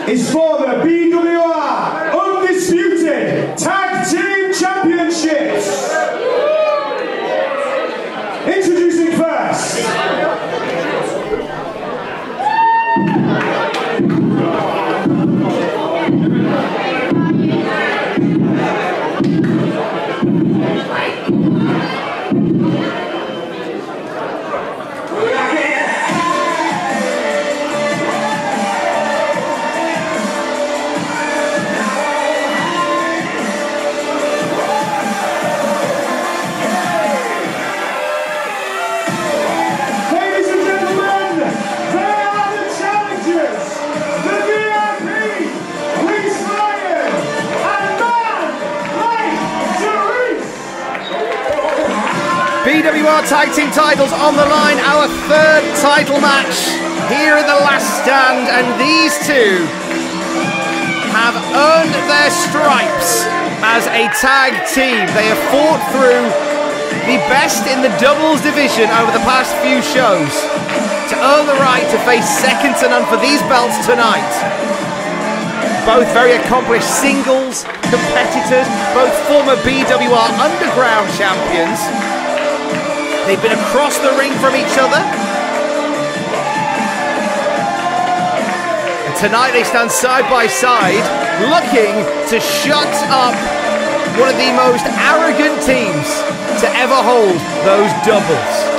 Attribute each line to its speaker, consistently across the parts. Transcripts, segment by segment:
Speaker 1: is for the BWR Undisputed Tag Team Championships. Introducing first,
Speaker 2: BWR Tag Team titles on the line, our third title match here in the last stand, and these two have earned their stripes as a tag team. They have fought through the best in the doubles division over the past few shows to earn the right to face second to none for these belts tonight. Both very accomplished singles competitors, both former BWR Underground champions. They've been across the ring from each other. And tonight they stand side by side, looking to shut up one of the most arrogant teams to ever hold those doubles.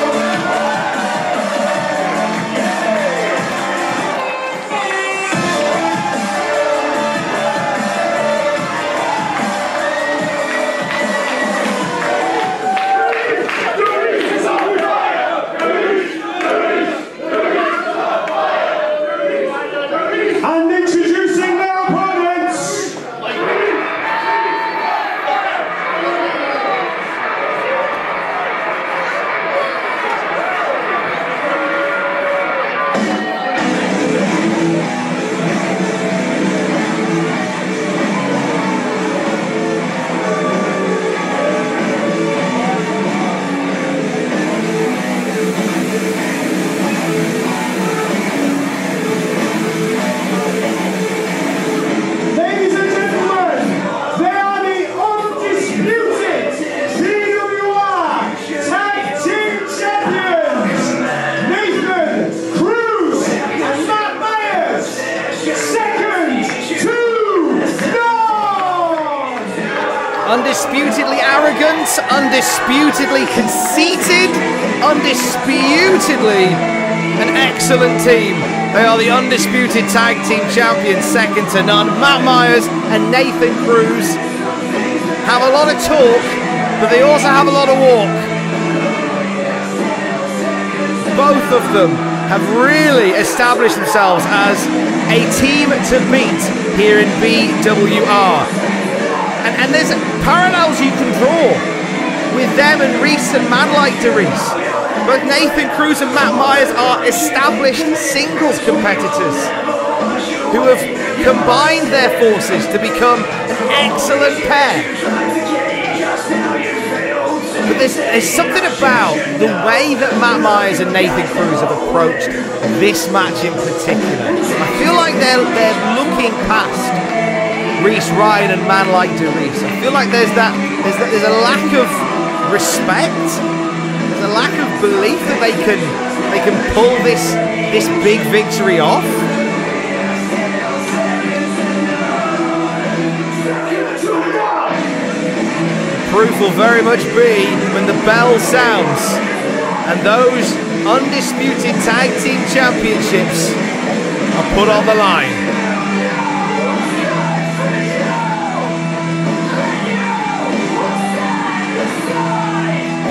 Speaker 2: Undisputedly arrogant, undisputedly conceited, undisputedly an excellent team. They are the undisputed tag team champions, second to none. Matt Myers and Nathan Cruz have a lot of talk, but they also have a lot of walk. Both of them have really established themselves as a team to beat here in BWR. And there's parallels you can draw with them and Reese and man like Dereiss. Both Nathan Cruz and Matt Myers are established singles competitors who have combined their forces to become an excellent pair. But there's something about the way that Matt Myers and Nathan Cruz have approached this match in particular. I feel like they're looking past Reese Ryan and man like Dereiss. I feel like there's a lack of respect. There's a lack of belief that they can pull this big victory off. The proof will very much be when the bell sounds and those undisputed tag team championships are put on the line.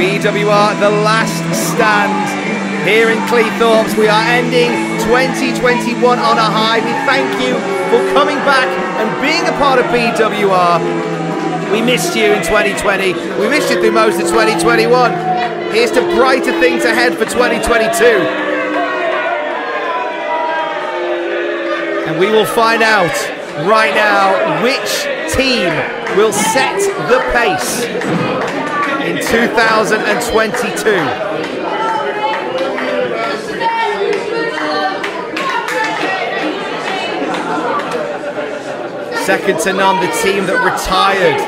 Speaker 2: BWR, the last stand here in Cleethorpes. We are ending 2021 on a high. We thank you for coming back and being a part of BWR. We missed you in 2020. We missed you through most of 2021. Here's to brighter things ahead for 2022. And we will find out right now which team will set the pace in 2022. Second to none, the team that retired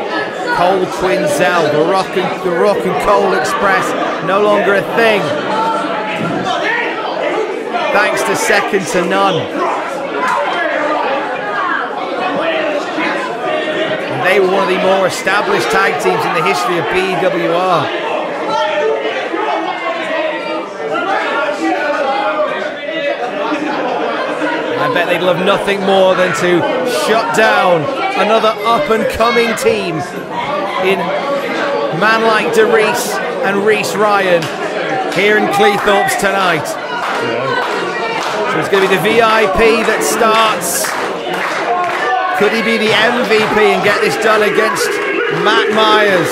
Speaker 2: Cole Quinzel, the Rock and Cole Express, no longer a thing. Thanks to second to none. And they were one of the more established tag teams in the history of BWR. I bet they'd love nothing more than to shut down another up-and-coming team in man like Dereiss and Reese Ryan here in Cleethorpes tonight. So it's going to be the VIP that starts. Could he be the MVP and get this done against Matt Myers?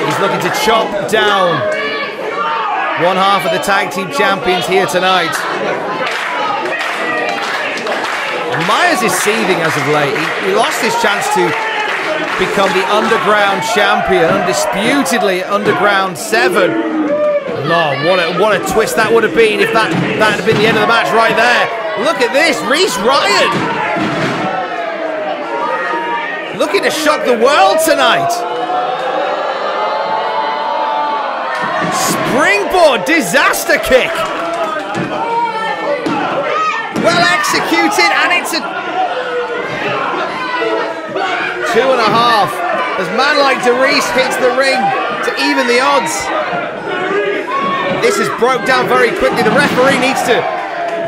Speaker 2: He's looking to chop down one half of the tag team champions here tonight. Myers is seething as of late. He lost his chance to become the Underground champion, undisputedly Underground 7. Lord, what a twist that would have been if that had been the end of the match right there. Look at this, Reese Ryan looking to shock the world tonight. Springboard disaster kick. Well executed, and it's a 2.5 as man like Dereiss hits the ring to even the odds. This is broke down very quickly. The referee needs to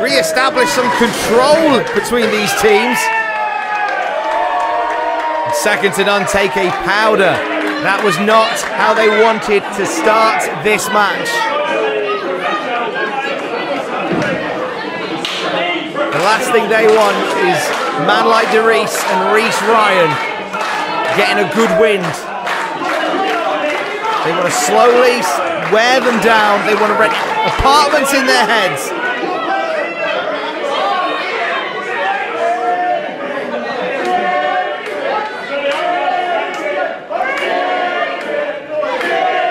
Speaker 2: re-establish some control between these teams. Second to none take a powder. That was not how they wanted to start this match. The last thing they want is man like Dereiss and Reese Ryan getting a good wind. They want to slowly wear them down. They want to rent apartments in their heads.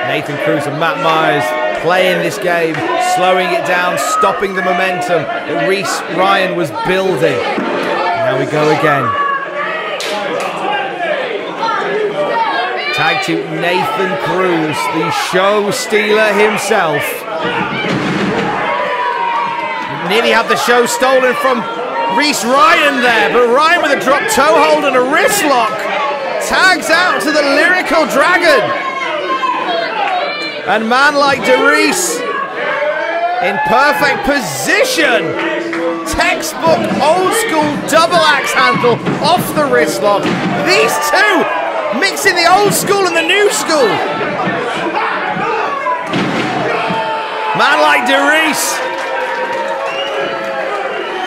Speaker 2: Nathan Cruz and Matt Myers playing this game, slowing it down, stopping the momentum that Reese Ryan was building. Now we go again. Tag to Nathan Cruz, the show stealer himself. Nearly had the show stolen from Reese Ryan there, but Ryan with a drop toe hold and a wrist lock tags out to the Lyrical Dragon. And man like Dereiss in perfect position. Textbook old school double axe handle off the wrist lock. These two mixing the old school and the new school. Man like Dereiss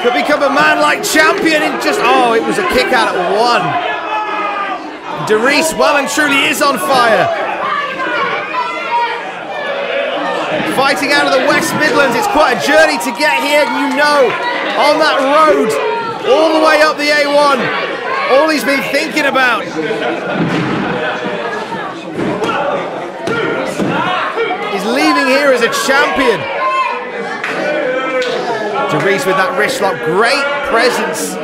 Speaker 2: could become a man like champion in just, oh, it was a kick out at 1. Dereiss well and truly is on fire. Fighting out of the West Midlands, it's quite a journey to get here, you know, on that road, all the way up the A1, all he's been thinking about. He's leaving here as a champion. Dereiss with that wrist lock, great presence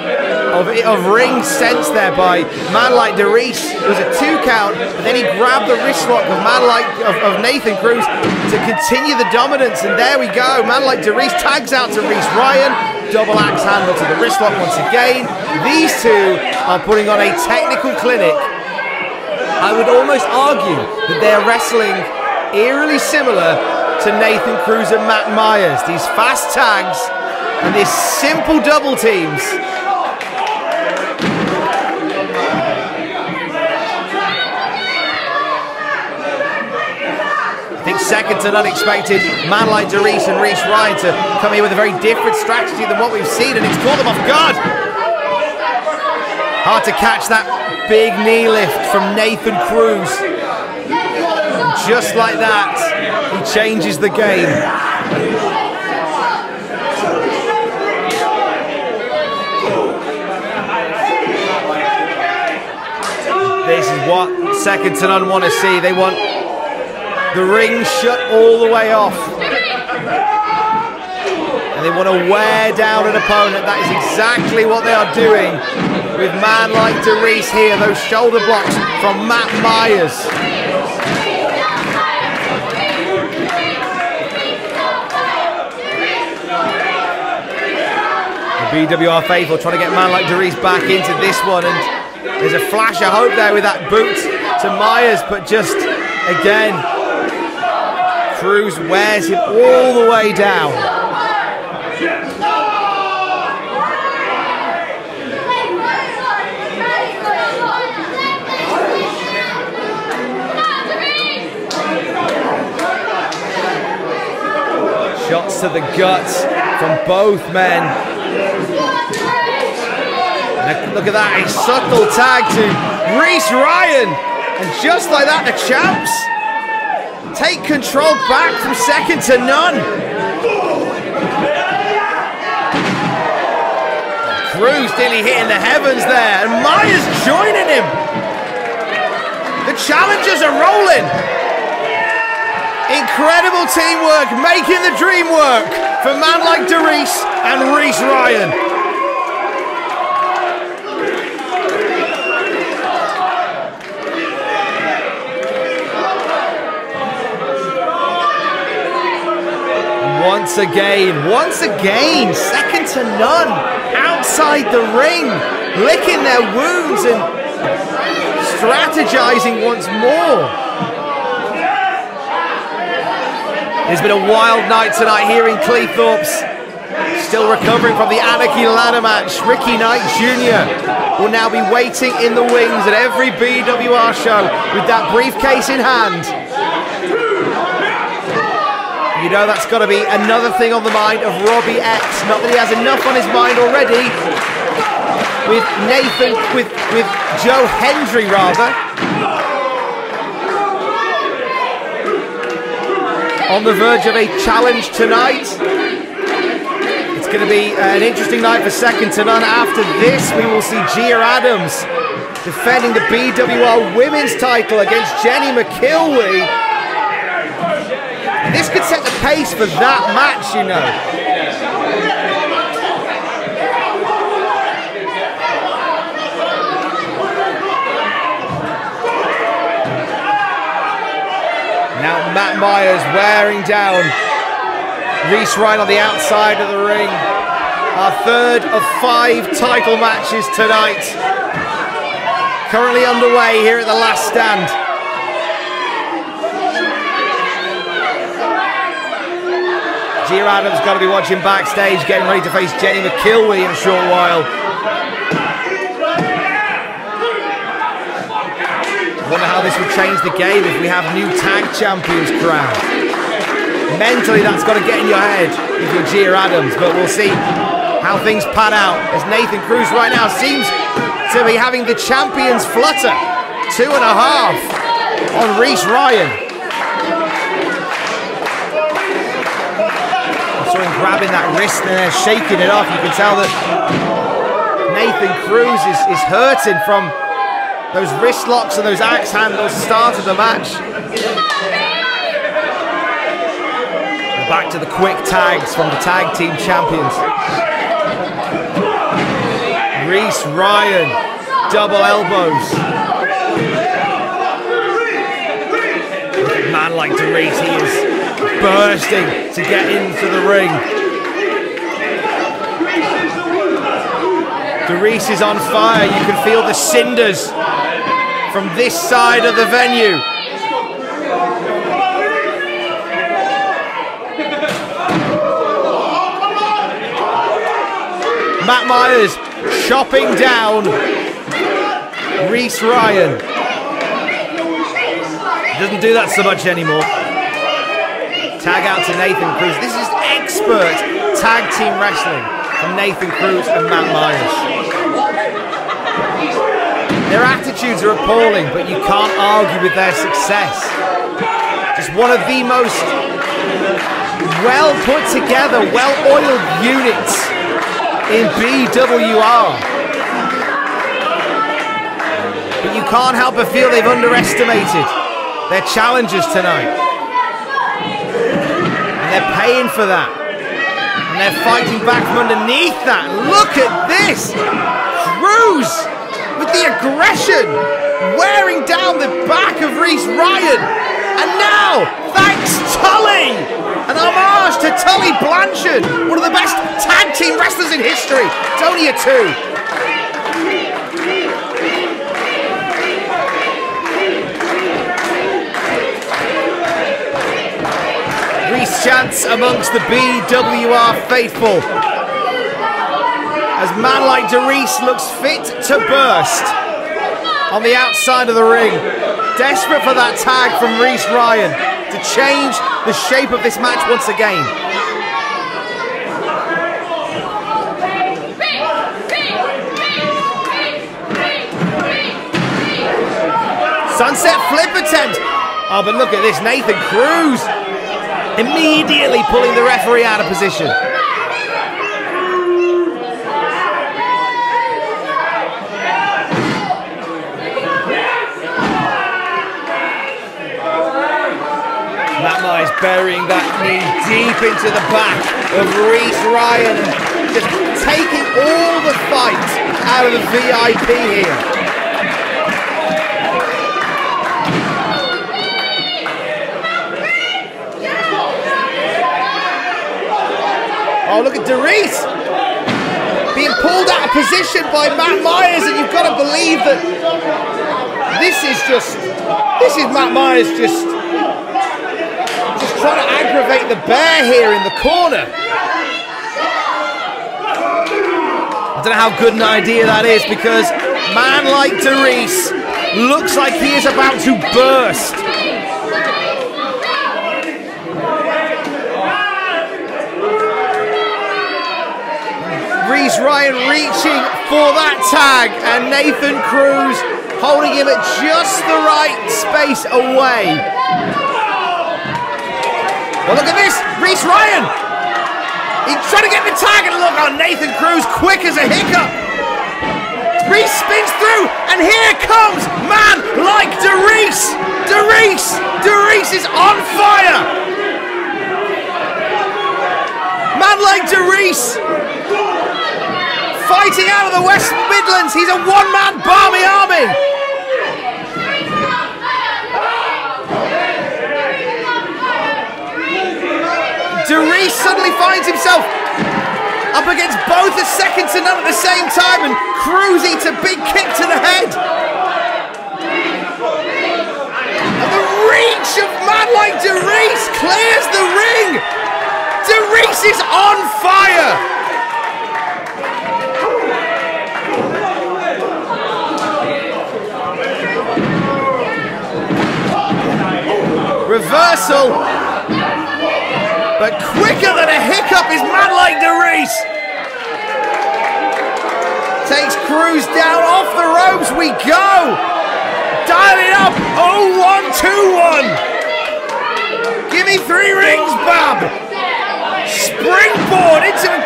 Speaker 2: of ring sense there by man like Dereiss. It was a 2 count, but then he grabbed the wrist lock of man like of Nathan Cruz to continue the dominance, and there we go. Man like Dereiss tags out to Reese Ryan, double axe handle to the wrist lock once again. These two are putting on a technical clinic. I would almost argue that they're wrestling eerily similar to Nathan Cruz and Matt Myers. These fast tags and these simple double teams. I think second to none expected man like Dereiss and Reese Ryan to come here with a very different strategy than what we've seen, and it's caught them off guard. Hard to catch that big knee lift from Nathan Cruz. And just like that, he changes the game. This is what second to none want to see. They want the ring shut all the way off. and they want to wear down an opponent. That is exactly what they are doing with man like Dereiss here. Those shoulder blocks from Matt Myers. BWR faithful trying to get man like Dereiss back into this one, and there's a flash of hope there with that boot to Myers, but just again Cruz wears him all the way down. Shots to the guts from both men. Look at that, a subtle tag to Reese Ryan, and just like that, the champs take control back from second to none. Cruz nearly hitting the heavens there, and Myers joining him. The challengers are rolling. Incredible teamwork, making the dream work for man like Dereiss and Reese Ryan. Once again, second to none, outside the ring, licking their wounds and strategizing once more. It's been a wild night tonight here in Cleethorpes. Still recovering from the Anarchy ladder match. Ricky Knight Jr. will now be waiting in the wings at every BWR show with that briefcase in hand. You know that's got to be another thing on the mind of Robbie X. Not that he has enough on his mind already with Nathan, with Joe Hendry rather. On the verge of a challenge tonight. It's going to be an interesting night for second to none. After this, we will see Gia Adams defending the BWR women's title against Jenny McKilwee. This could set the pace for that match, you know. Now Matt Myers wearing down Reese Ryan on the outside of the ring. Our third of 5 title matches tonight. Currently underway here at the Last Stand. Gia Adams got to be watching backstage, getting ready to face Jenny McKilwee in a short while. I wonder how this would change the game if we have new tag champions crowned. Mentally, that's got to get in your head if you're Gia Adams, but we'll see how things pan out as Nathan Cruz right now seems to be having the champions flutter. 2.5 on Reese Ryan. Grabbing that wrist and then shaking it off. You can tell that Nathan Cruz is hurting from those wrist locks and those axe handles at the start of the match. Back to the quick tags from the tag team champions. Reese Ryan, double elbows. Man like Dereiss, he is bursting to get into the ring. Dereiss is on fire. You can feel the cinders from this side of the venue. Matt Myers chopping down Reese Ryan. He doesn't do that so much anymore. Tag out to Nathan Cruz. This is expert tag team wrestling from Nathan Cruz and Matt Myers. Their attitudes are appalling, but you can't argue with their success. Just one of the most well put together, well oiled units in BWR. But you can't help but feel they've underestimated their challengers tonight. And they're paying for that. And And they're fighting back from underneath that. Look at this! Cruz with the aggression, wearing down the back of Reese Ryan. And now, thanks Tully! An homage to Tully Blanchard, one of the best tag team wrestlers in history. It's only a 2. Reese chants amongst the BWR faithful as man like Dereiss looks fit to burst on the outside of the ring, desperate for that tag from Reese Ryan to change the shape of this match once again. Sunset flip attempt. Oh, but look at this, Nathan Cruz immediately pulling the referee out of position. Matt Myers burying that knee deep into the back of Reese Ryan, just taking all the fight out of the VIP here. Oh, look at Dereiss being pulled out of position by Matt Myers, and you've got to believe that this is Matt Myers just trying to aggravate the bear here in the corner. I don't know how good an idea that is, because man like Dereiss looks like he is about to burst. Reese Ryan reaching for that tag, and Nathan Cruz holding him at just the right space away. Well, look at this, Reese Ryan. He's trying to get the tag, and look on Nathan Cruz, quick as a hiccup. Reese spins through, and here comes man like Dereiss. Dereiss is on fire. Man like Dereiss, fighting out of the West Midlands. He's a one-man Barmy army. Dereiss suddenly finds himself up against both a second to none at the same time, and Cruz eats a big kick to the head. And the reach of man like Dereiss clears the ring. Dereiss is on fire. Reversal, but quicker than a hiccup is man like Dereiss. Takes Cruz down, off the ropes we go. Dial it up, 0-1-2-1. Give me 3 rings, Bab. Springboard into a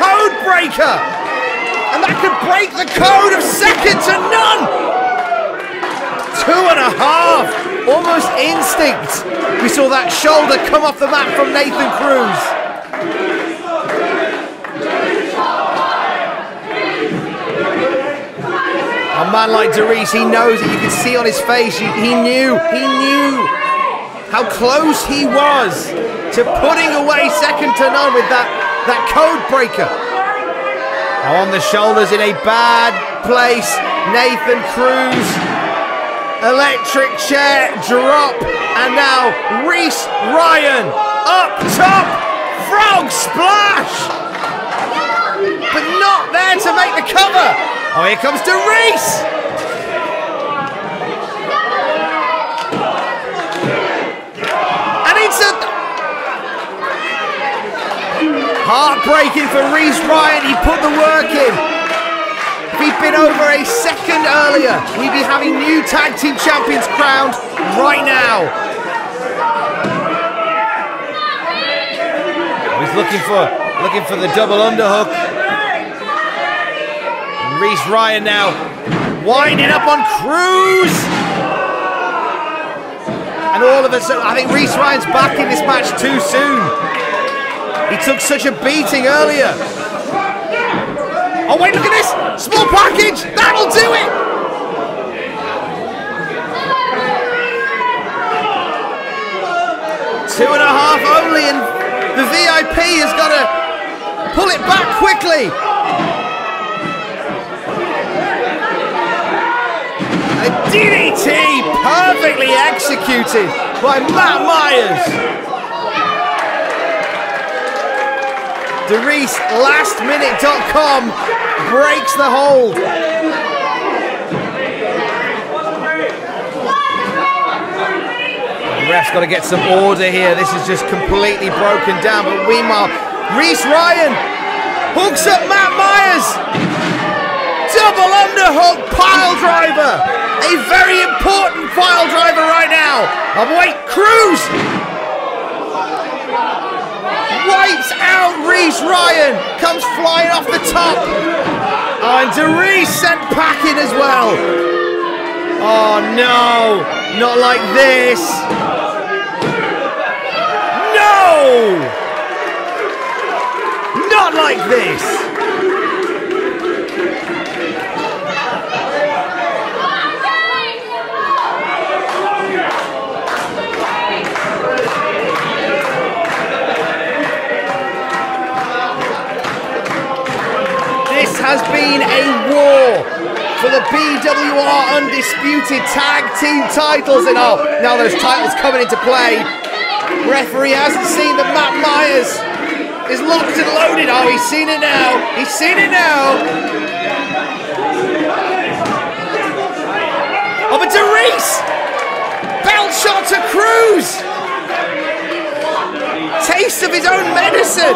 Speaker 2: code breaker, and that could break the code of second to none. 2.5. Almost instinct. We saw that shoulder come off the mat from Nathan Cruz. A man like Dereiss, he knows it. You can see on his face. He knew how close he was to putting away second to none with that code breaker. On the shoulders in a bad place, Nathan Cruz. Electric chair drop, and now Reese Ryan up top, frog splash, but not there to make the cover. Oh, here comes Dereiss. And it's a heartbreaking for Reese Ryan. He put the work in. If he'd been over a second earlier, we'd be having new tag team champions crowned right now. He's looking for the double underhook. Reese Ryan now winding up on Cruz. And all of a sudden, I think Reese Ryan's back in this match too soon. He took such a beating earlier. Oh wait, look at this! Small package! That'll do it! Two and a half only, and the VIP has got to pull it back quickly. A DDT perfectly executed by Matt Myers. Dereiss lastminute.com breaks the hold. The ref's got to get some order here. This is just completely broken down. But meanwhile, Reese Ryan hooks up Matt Myers. Double underhook pile driver. A very important pile driver right now. Oh wait, Cruz wipes out Reese Ryan. Comes flying off the top. Oh, and Dereiss sent packing as well. Oh no, not like this. No! Not like this. This has been a war for the BWR Undisputed Tag Team titles. And oh, now those titles coming into play. Referee hasn't seen that Matt Myers is locked and loaded. Oh, he's seen it now. He's seen it now. Oh, but Dereiss! Belt shot to Cruz! Taste of his own medicine!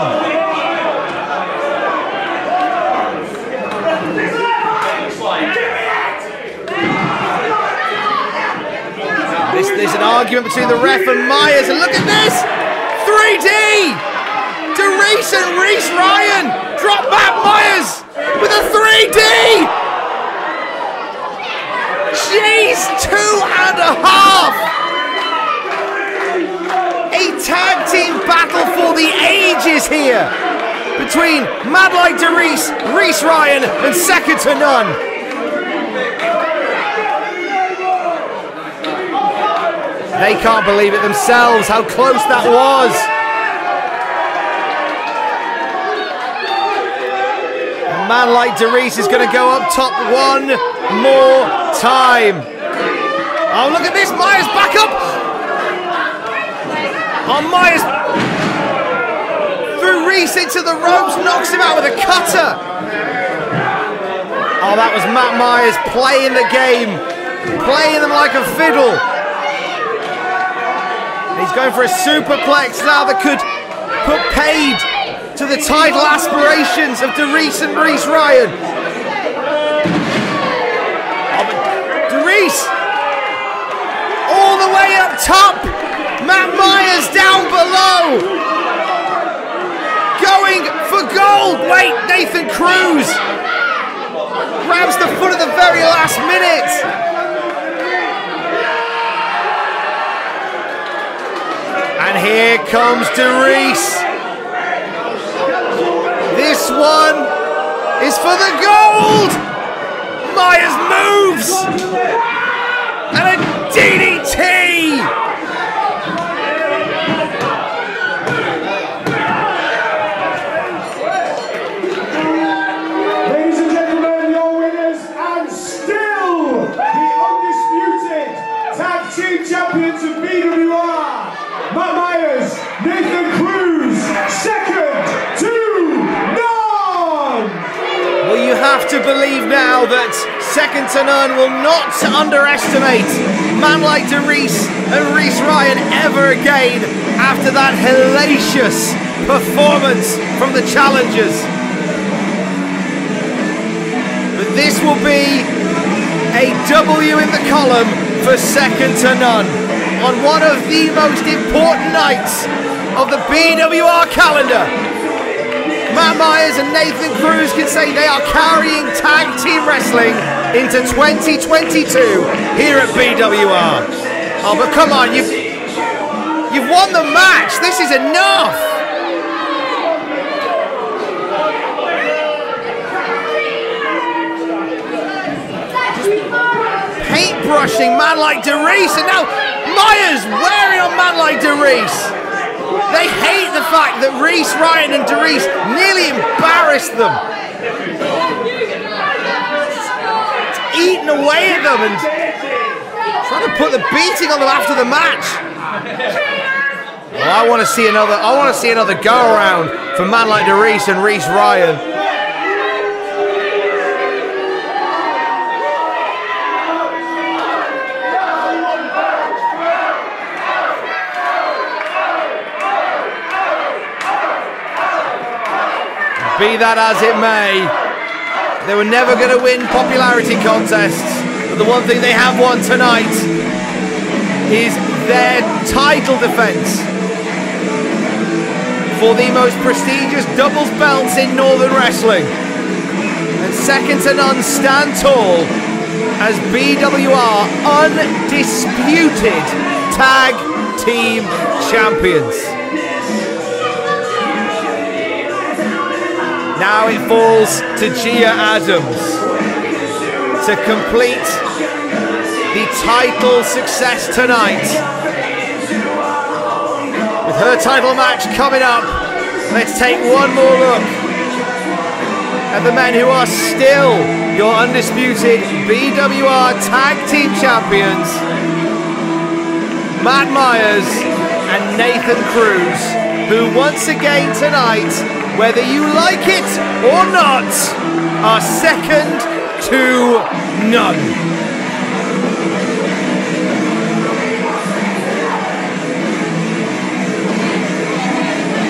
Speaker 2: There's an argument between the ref and Myers, and look at this! 3D! Dereiss and Reese Ryan drop Matt Myers with a 3D! Jeez, 2.5! A tag team battle for the ages here between Mad Like Dereiss, Reese Ryan, and second to none. They can't believe it themselves, how close that was. A man like Dereiss is going to go up top one more time. Oh, look at this, Myers back up. Oh, Myers threw Reese into the ropes, knocks him out with a cutter. Oh, that was Matt Myers playing the game, playing them like a fiddle. He's going for a superplex now that could put paid to the title aspirations of Dereiss and Reese Ryan. Oh, but Dereiss all the way up top. Matt Myers down below. Going for gold. Wait, Nathan Cruz grabs the foot at the very last minute. And here comes Dereiss. This one is for the gold. Myers moves. And a DDT.
Speaker 1: Ladies and gentlemen, your winners and still the undisputed tag team champions of BWR. Matt Myers, Nathan Cruz, second to none!
Speaker 2: Well, you have to believe now that second to none will not underestimate man like Dereiss and Reese Ryan ever again after that hellacious performance from the challengers. But this will be a W in the column for second to none on one of the most important nights of the BWR calendar. Matt Myers and Nathan Cruz can say they are carrying tag team wrestling into 2022 here at BWR. Oh, but come on, you've won the match. This is enough. using man like Dereiss, and now Myers wearing on man like Dereiss. They hate the fact that Reese Ryan and Dereiss nearly embarrassed them. It's eating away at them and trying to put the beating on them after the match. Well, I want to see another go around for man like Dereiss and Reese Ryan. Be that as it may, they were never going to win popularity contests, but the one thing they have won tonight is their title defense for the most prestigious doubles belts in Northern Wrestling. And second to none stand tall as BWR undisputed tag team champions. Now it falls to Gia Adams to complete the title success tonight. With her title match coming up, let's take one more look at the men who are still your undisputed BWR Tag Team Champions, Matt Myers and Nathan Cruz, who once again tonight, whether you like it or not, are second to none.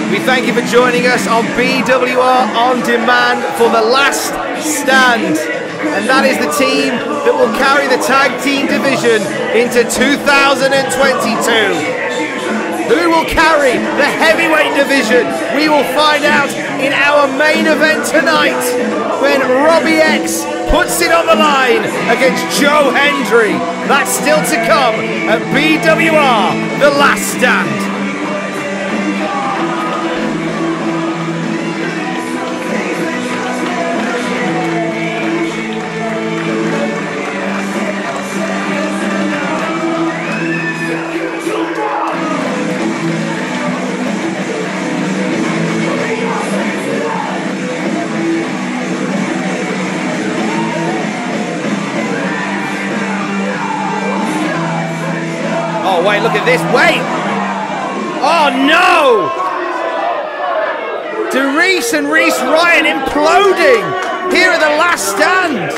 Speaker 2: We thank you for joining us on BWR On Demand for the last stand. And that is the team that will carry the tag team division into 2022. Who will carry the heavyweight division? We will find out in our main event tonight when Robbie X puts it on the line against Joe Hendry. That's still to come at BWR The Last Stand. Oh, wait, look at this. Wait. Oh, no. Dereiss and Reese Ryan imploding here at The Last Stand.